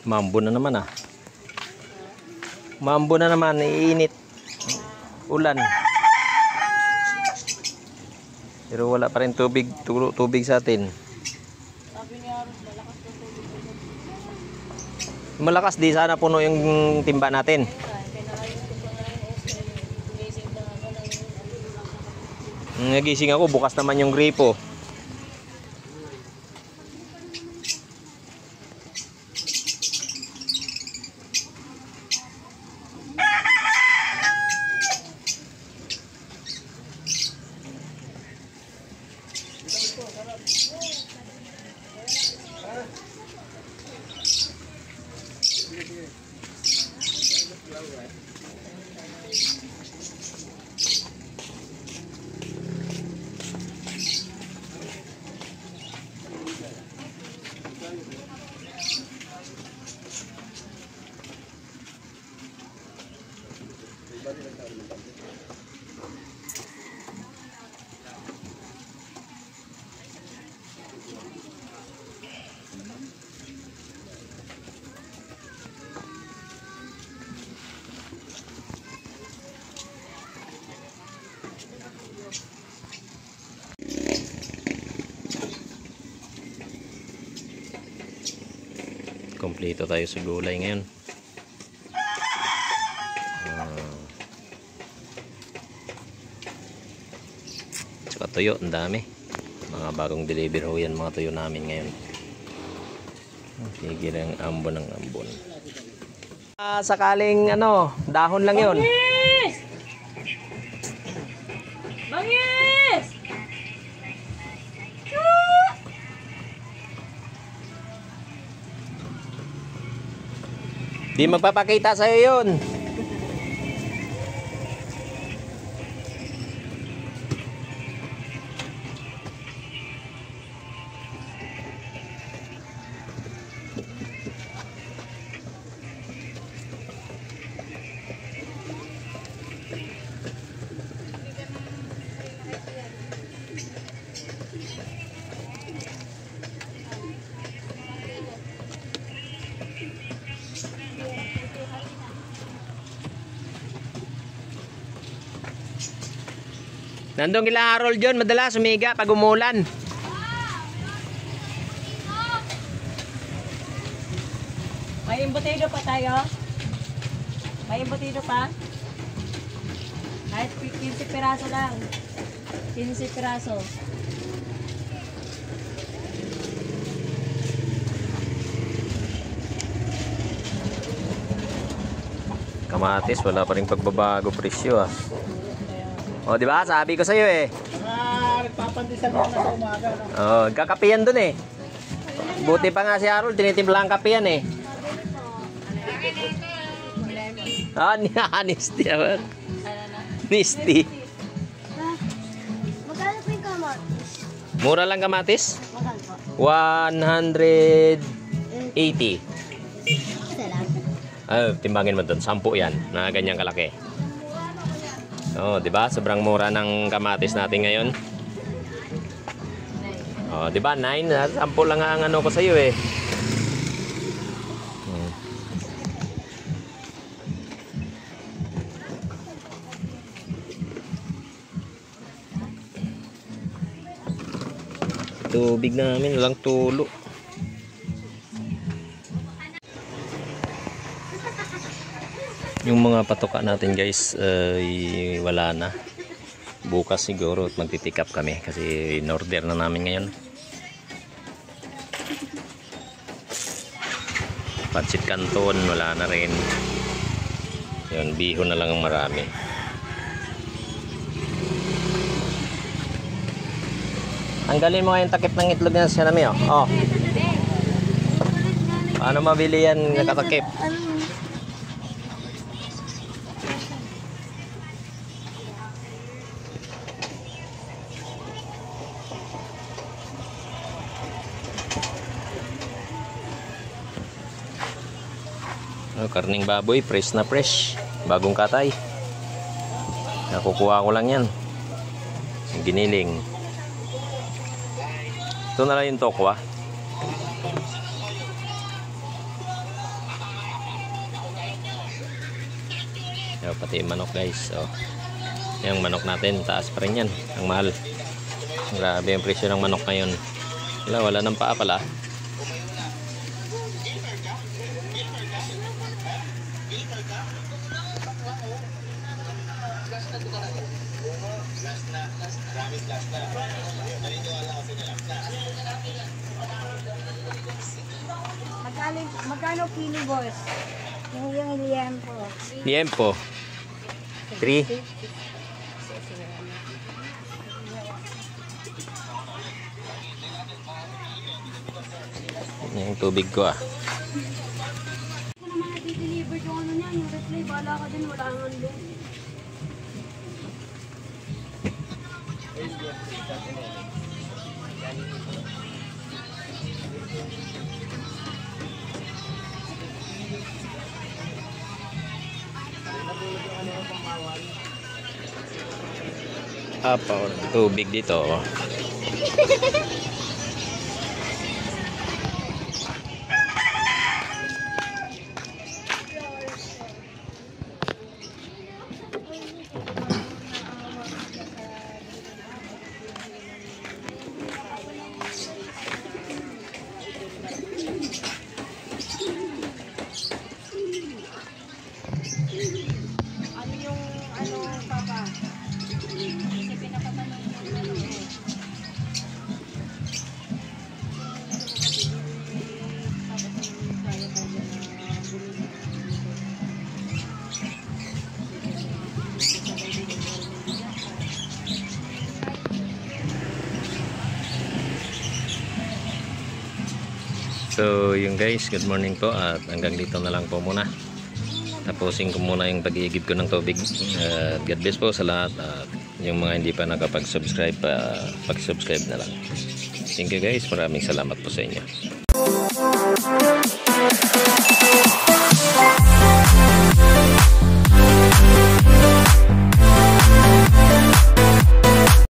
Mambo na naman ah. Mambo na naman, iinit. Ulan. Pero wala pa rin tubig sa atin. Malakas di sana puno yung timba natin. Nagising ako, bukas naman yung gripo. Kompleto tayo sa gulay ngayon. Tsaka tuyo, ang dami. Mga bagong deliver ho yan, mga tuyo namin ngayon. Sige lang, ambon ng ambon. Sakaling ano, dahon lang yun. Bangis! Bangis! Di magpapakita sa'yo yun. Nandun kila Harold yun, madalas sumiga pag umulan. May embutido pa tayo? May embutido pa? Kahit 15 piraso lang. 15 piraso. Kamatis, wala pa rin pagbabago presyo ah. O, di ba? Sabi ko sa iyo eh. Nagpapandisan mo na sa umaga. Oh, kakapiyan dun eh. Buti pa nga si Harold, tinitimpla ang kapiyan eh. Ah, nisty naman. Nisty. Magkano po yung kamatis? Mura lang kamatis? Magkano po? 180. Isa lang. Ay, timbangin mo dun. 10 yan. Na ganyang kalaki. Oh, 'di ba? Sobrang mura ng kamatis natin ngayon. Oh, 'di ba? 9, 10 lang ang ano ko sa iyo eh. Tubig namin, walang tulo. Yung mga patoka natin guys wala na. Bukas siguro at magpipick up kami kasi in-order na namin ngayon. Pancit Canton wala na rin. Yun, bihon na lang ang marami. Tanggalin mo nga yung takip ng itlog na siya namin oh. Paano mabili yan nakatakip? Karning baboy, fresh na fresh, bagong katay. Nakukuha ko lang yan, giniling. Ito na lang yung tokwa. Yo, pati yung manok guys. So, yung manok natin, taas pa rin yan. Ang mahal. Grabe yung presyo ng manok ngayon. Wala nang paa pala. Magkano kilo, boss? Yung liempo. Liempo. 3. Yung tubig ko ah. Kung naman na-deliver yung ano niya, yung reply, bala ka din, wala nga din. Apa, tubig dito. Oh. Ano yung, ano, papa? Kasi pinapatanong yung ano eh. So yung guys, good morning po at hanggang dito na lang po muna. Tapusin ko muna yung pag-iigib ko ng tubig. God bless po sa lahat at yung mga hindi pa nakapag-subscribe, pag-subscribe na lang. Thank you guys, maraming salamat po sa inyo.